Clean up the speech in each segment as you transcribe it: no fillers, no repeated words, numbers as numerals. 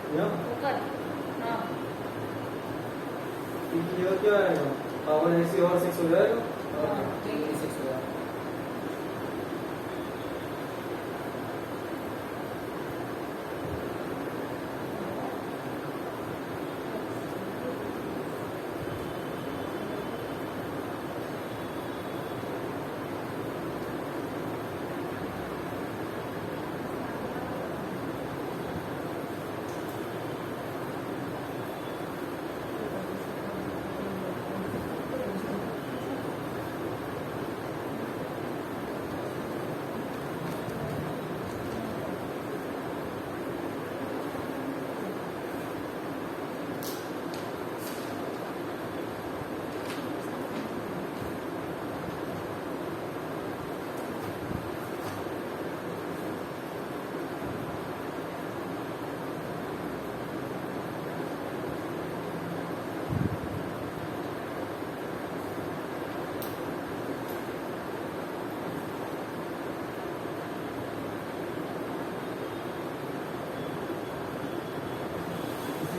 ऊपर हाँ ये क्या आएगा पावर ऐसी और 6 हो जाएगा ठीक है 6 हो जाएगा।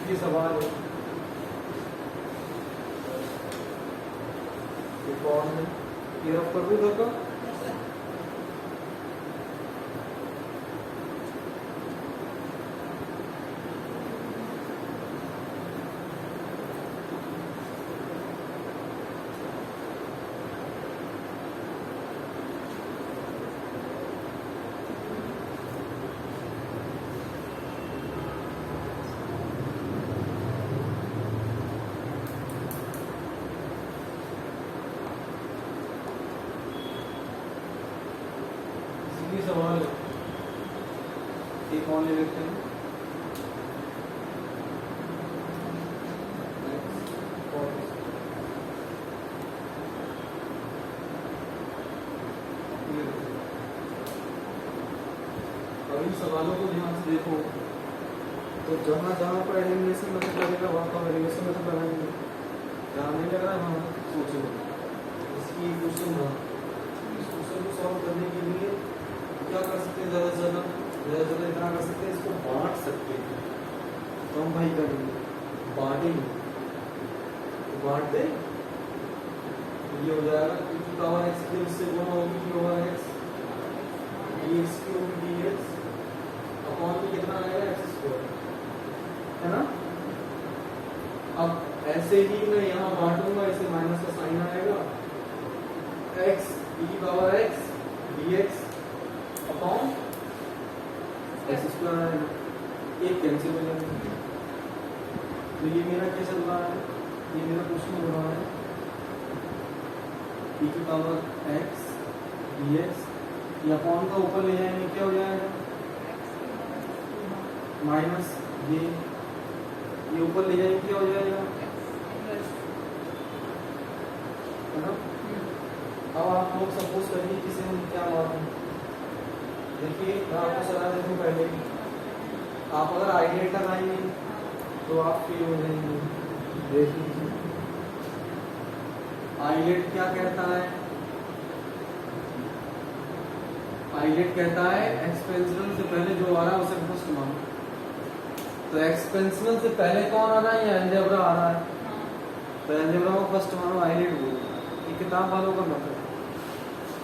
ये सवाल है ये कौन है ये रफ कर दूं धक्का ये सवाल है ये कौन ले लेते हैं अब इन सवालों को ध्यान से देखो तो जहाँ जहाँ पर एलिमिनेशन मेथड लगेगा वहाँ पर एलिमिनेशन मेथड लगाएंगे जहाँ नहीं लग रहा है वहाँ सोचो इसकी क्वेश्चन था इस क्वेश्चन को सॉल्व करने के लिए क्या कर सकते हैं ज़्यादा से ज़्यादा इतना कर सकते हैं इसको बांट सकते हैं तो हम भाई करेंगे बांटेंगे तो बांट दे ये हो जाएगा क्योंकि पावर एक्स की उससे गुणा होगी कि ओवर एक्स dx की होगी dx अपॉन में कितना आएगा एक्स स्क्वायर है ना। अब ऐसे ही मैं यहाँ बांटूंगा इसे माइनस का साइन आएगा x e की power x dx upon x square आएगा एक कैंसिल हो जाएगा। तो ये मेरा क्या चल रहा है ये मेरा क्वेश्चन हो रहा है e की पावर x dx ये अपॉन का ऊपर ले जाएंगे क्या हो जाएगा माइनस ये ऊपर ले जाएंगे क्या हो जाएगा है ना। अब आप लोग सपोज करिए किसे हम क्या मानते हैं देखिए मैं आपको सलाह दे दूं पहले आप अगर आइडिएट लगाएंगे तो आप फेल हो जाएंगे। देख लीजिए आइडिएट क्या कहता है आइडिएट कहता है एक्सपेंशनल से पहले जो आ रहा है उसे फर्स्ट मानो। तो एक्सपेंशनल से पहले कौन आ रहा है या अलजेब्रा आ रहा है तो अलजेब्रा को फर्स्ट मानो आइडिएट बोलते हैं। ये किताब वालों का मतलब है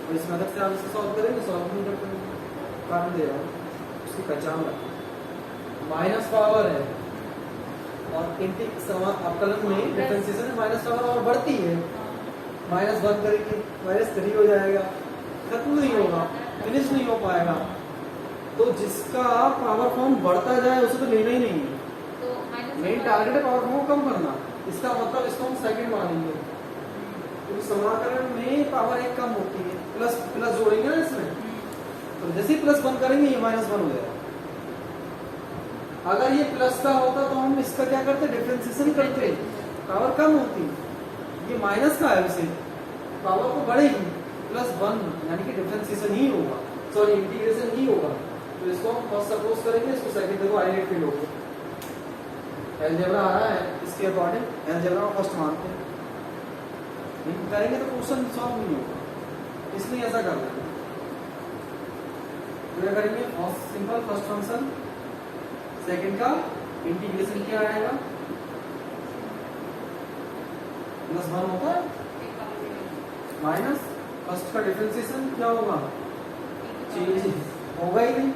और इस मेथड से आप इसे सॉल्व करेंगे सॉल्व नहीं कर पाएंगे कारण दे रहा हूँ उसकी पहचान रखें माइनस पावर है और अवकलन में डिफरेंशिएशन में माइनस पावर और बढ़ती है माइनस वन करेंगे माइनस 3 हो जाएगा खत्म नहीं होगा फिनिश नहीं हो पाएगा। तो जिसका पावर फॉर्म बढ़ता जाए उसे तो लेना ही नहीं है मेन टारगेट है पावर फॉर्म को कम करना इसका मतलब इसको हम सेकंड मानेंगे क्योंकि समाकलन में पावर एक कम होती है प्लस प्लस जोड़ेंगे ना इसमें तो जैसे ही प्लस 1 करेंगे ये -1 हो जाएगा। अगर ये प्लस का होता तो हम इसका क्या करते डिफरेंशिएशन करते पावर कम होती ये माइनस का है वैसे पावर को बढ़ेगी +1 यानी कि डिफरेंशिएशन ही होगा सॉरी इंटीग्रेशन ही होगा। तो इसको हम फर्स्ट सपोज करेंगे इसको सेकंड देखो आइडिएट फील्ड होगा अलजेब्रा आ रहा है इसके अकॉर्डिंग अलजेब्रा को फर्स्ट मानते हैं नहीं करेंगे तो क्वेश्चन सॉल्व नहीं होगा इसलिए ऐसा कर रहे हैं। क्या करेंगे सिंपल फर्स्ट फंक्शन सेकंड का इंटीग्रेशन क्या आएगा, +1 होगा माइनस फर्स्ट का डिफरेंशिएशन क्या होगा, चेंज होगा ही नहीं,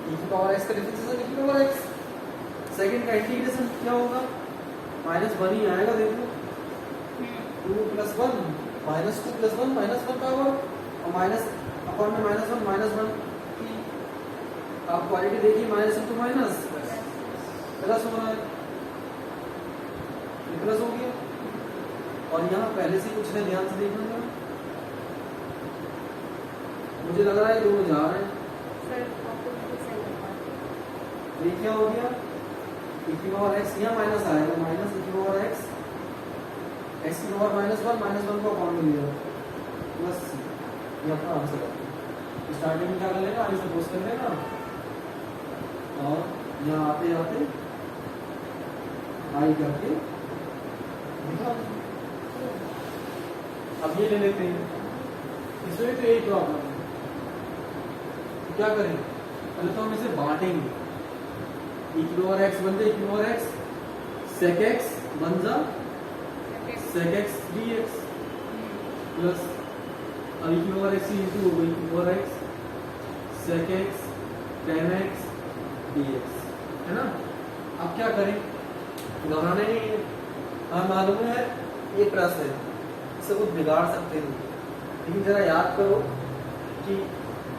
e की पावर x का डिफरेंशिएशन e की पावर x, सेकंड का इंटीग्रेशन क्या होगा, -1 ही आएगा, देखो 2 + 1 -2 + 1 -1 पावर और माइनस अपॉन में -1 की आप क्वालिटी देखिए, माइनस इंटू माइनस प्लस हो रहा है, ये प्लस हो गया। और यहाँ पहले से कुछ है, ध्यान से देखना जरा, मुझे लग रहा है दोनों जा रहे हैं, ये क्या हो गया, e की पावर x यहाँ माइनस आएगा, माइनस e की पावर x, x की पावर -1 को अपॉन में लिया प्लस, ये अपना आंसर है। स्टार्टिंग में क्या कर लेगा, आगे सपोज कर लेगा और यहाँ आते आते आई करके दिखा। अब ये ले लेते हैं, इसमें तो यही प्रॉब्लम है, क्या करें, पहले तो हम इसे बांटेंगे, e की पावर x बन जाए e की पावर x, sec x बन जा sec x dx प्लस अब e की पावर x इंटू हो गई e की power x sec x tan x dx, है ना। अब क्या करें, घबराना नहीं है, हमें मालूम है ये प्रश्न है, इससे कुछ बिगाड़ सकते हैं, लेकिन जरा याद करो कि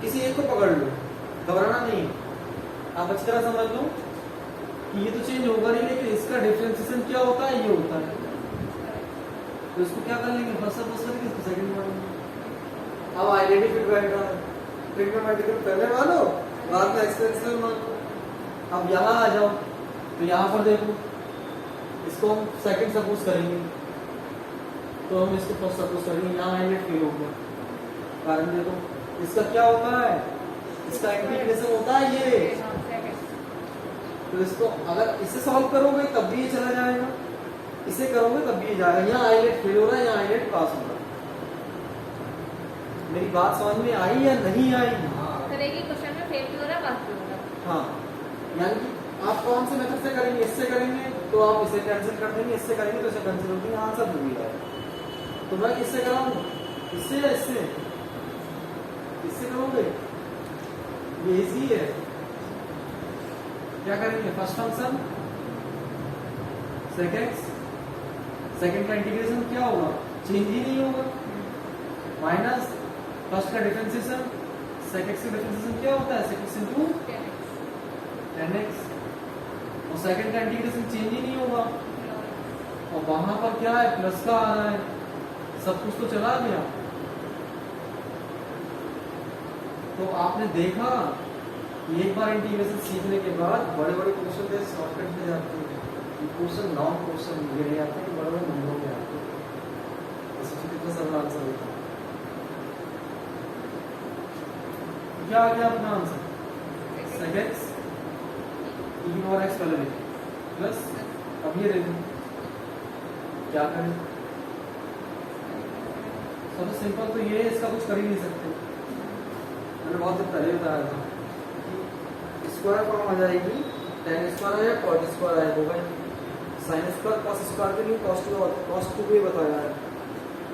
किसी एक को पकड़ लो, घबराना नहीं है, आप अच्छी तरह समझ लो कि ये तो चेंज होगा नहीं, लेकिन इसका डिफरेंशिएशन क्या होता है, ये होता है, तो इसको क्या कर लेंगे, फर्स्ट सपोज करेंगे, इसको सेकंड मानेंगे। अब आइडेंटिफाइड बैठ रहा है, ट्रिग्नोमेट्रिक पहले मानो, बाद में एक्सपेंसिव मानो। अब यहाँ आ जाओ, तो यहाँ पर देखो, इसको हम सेकंड सपोज करेंगे, तो हम इसको फर्स्ट सपोज करेंगे, यहाँ आइडेंट फेल हो गया, कारण देखो इसका क्या होता है, इसका इंटीग्रेशन होता है ये, तो इसको अगर इसे सॉल्व करोगे तब भी ये चला जाएगा, इसे करोगे तब भी ये जाएगा, यहाँ आइलेट फेल हो रहा है, यहाँ आइलेट पास हो रहा है। मेरी बात समझ में आई या नहीं आई? क्वेश्चन में फेल भी हो रहा है, पास भी हो रहा है। हाँ, यानी कि आप कौन से मेथड से करेंगे, इससे करेंगे तो आप इसे कैंसिल कर देंगे, इससे करेंगे तो इसे कैंसिल कर देंगे, आंसर मिल जाएगा। तो मैं किससे कराऊं, इससे या इससे, इससे करोगे, ये इजी है। क्या करेंगे, first function sec x, second का इंटीग्रेशन क्या होगा, चेंज ही नहीं होगा, माइनस फर्स्ट का डिफरेंशिएशन, sec x का डिफरेंशिएशन क्या होता है, sec x into tan x, और सेकंड का इंटीग्रेशन चेंज ही नहीं होगा, और वहां पर क्या है, प्लस का आ रहा है, सब कुछ तो चला गया। तो आपने देखा एक बार इंटीग्रेशन सीखने के बाद बड़े बड़े क्वेश्चन थे शॉर्टकट में जाते हैं, क्वेश्चन लॉन्ग क्वेश्चन ये नहीं आते कि बड़े बड़े नंबरों में आते हैं, इसमें कितना सरल आंसर होता है। क्या आ गया अपना आंसर, sec x e की पावर x पहले लिखें प्लस, अब ये देखो क्या करें, सबसे सिंपल तो ये, इसका कुछ कर ही नहीं सकते, मैंने बहुत दिन पहले बताया था कि स्क्वायर फॉर्म आ जाएगी, tan स्क्वायर है या cot स्क्वायर है, वो sin स्क्वायर cos स्क्वायर के लिए cos टू भी बताया है।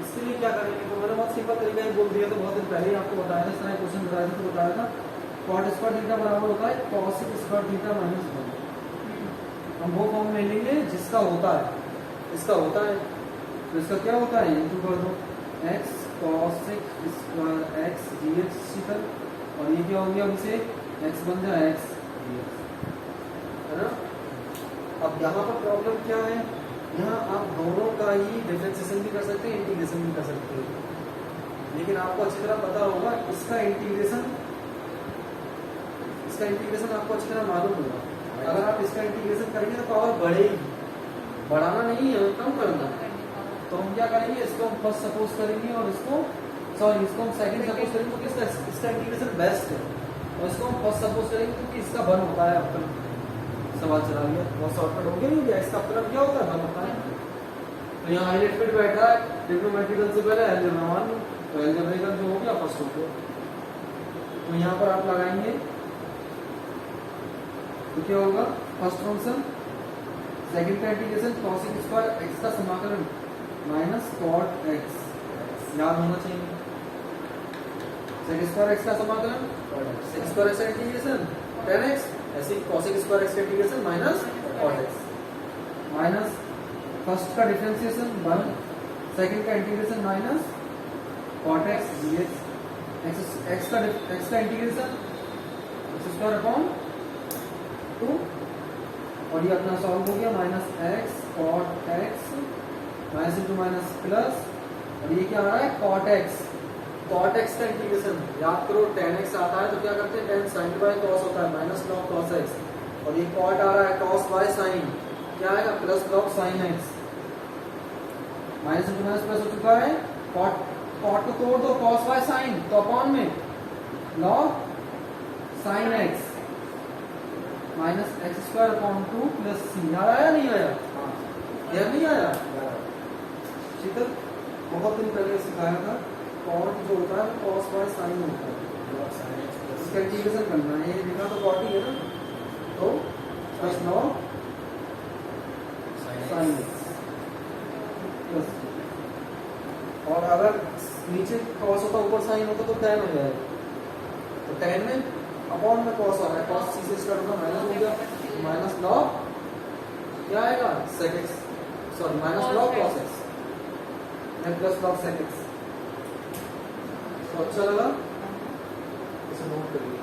इसके लिए क्या करेंगे, तो मैंने बहुत सिंपल तरीका ही बोल दिया, तो बहुत दिन पहले ही आपको बताया था, इस तरह क्वेश्चन बताया था, तो बताया था cot स्क्वायर थीटा बराबर होता है cos स्क्वायर थीटा माइनस 1। हम वो फॉर्म ले लेंगे जिसका होता है, इसका होता है, तो इसका क्या होता है, इंटू कर दो x cos square x dx शीतल, और ये क्या हो गया, इसे x बन जाए x dx, है ना। अब यहाँ पर प्रॉब्लम क्या है, यहाँ आप दोनों का ही डिफरेंशिएशन भी कर सकते हैं, इंटीग्रेशन भी कर सकते हैं, लेकिन आपको अच्छी तरह पता होगा इसका इंटीग्रेशन आपको अच्छी तरह मालूम होगा। अगर आप इसका इंटीग्रेशन करेंगे तो पावर बढ़ेगी, बढ़ाना नहीं है, कम करना। तो हम क्या करेंगे, इसको हम फर्स्ट सपोज करेंगे और इसको हम सेकंड सपोज करेंगे, क्योंकि इसका इंटीग्रेशन बेस्ट है, और इसको हम फर्स्ट सपोज करेंगे क्योंकि इसका बन होता है। अब तक सवाल चला गया, बहुत शॉर्टकट हो गया, इसका अपना क्या होता है, बन होता है। तो यहाँ हाईलाइट फिट बैठा है, ट्रिग्नोमेट्रिकल से पहले अलजेब्रा मान लो, तो अलजेब्रिकल जो हो गया फर्स्ट हो गया, तो यहाँ पर आप लगाएंगे तो क्या होगा, फर्स्ट फंक्शन सेकंड का इंटीग्रेशन cosec स्क्वायर x का समाकलन माइनस cot x, याद होना चाहिए। sec स्क्वायर x का समाकलन sec स्क्वायर x का इंटीग्रेशन tan x, ऐसे ही cosec स्क्वायर x का integration minus cot x, minus first का डिफरेंशिएशन 1, सेकंड का integration minus cot x dx, x का इंटीग्रेशन x स्क्वायर अपॉन 2, और ये अपना सॉल्व हो गया minus x cot x minus into minus plus, और ये क्या आ रहा है cot x, cot x का इंटीग्रेशन याद करो tan x आता है तो क्या करते हैं tan sin y cos होता है माइनस log cos x, और ये cot आ रहा है cos y sin, क्या आएगा plus log sin x, minus into minus plus हो चुका है, cot को तोड़ दो cos y sin, तो अपॉन में log sin x minus x square upon 2 plus c, आया नहीं आया? यार नहीं आया? शीतल बहुत दिन पहले सिखाया था, cot जो होता है cos y sin होता है, इसका इंटीग्रेशन करना है, ये लिखा तो cot ही है ना, तो plus log sin x plus, और अगर नीचे cos होता ऊपर sin होता तो tan हो जाएगा, तो tan में अपॉन में cos आ रहा है, cos c से स्टार्ट होगा माइनस हो गया, माइनस log क्या आएगा sec x, sorry minus log cos x या प्लस log sec x। तो अच्छा लगा, इसे नोट करिए।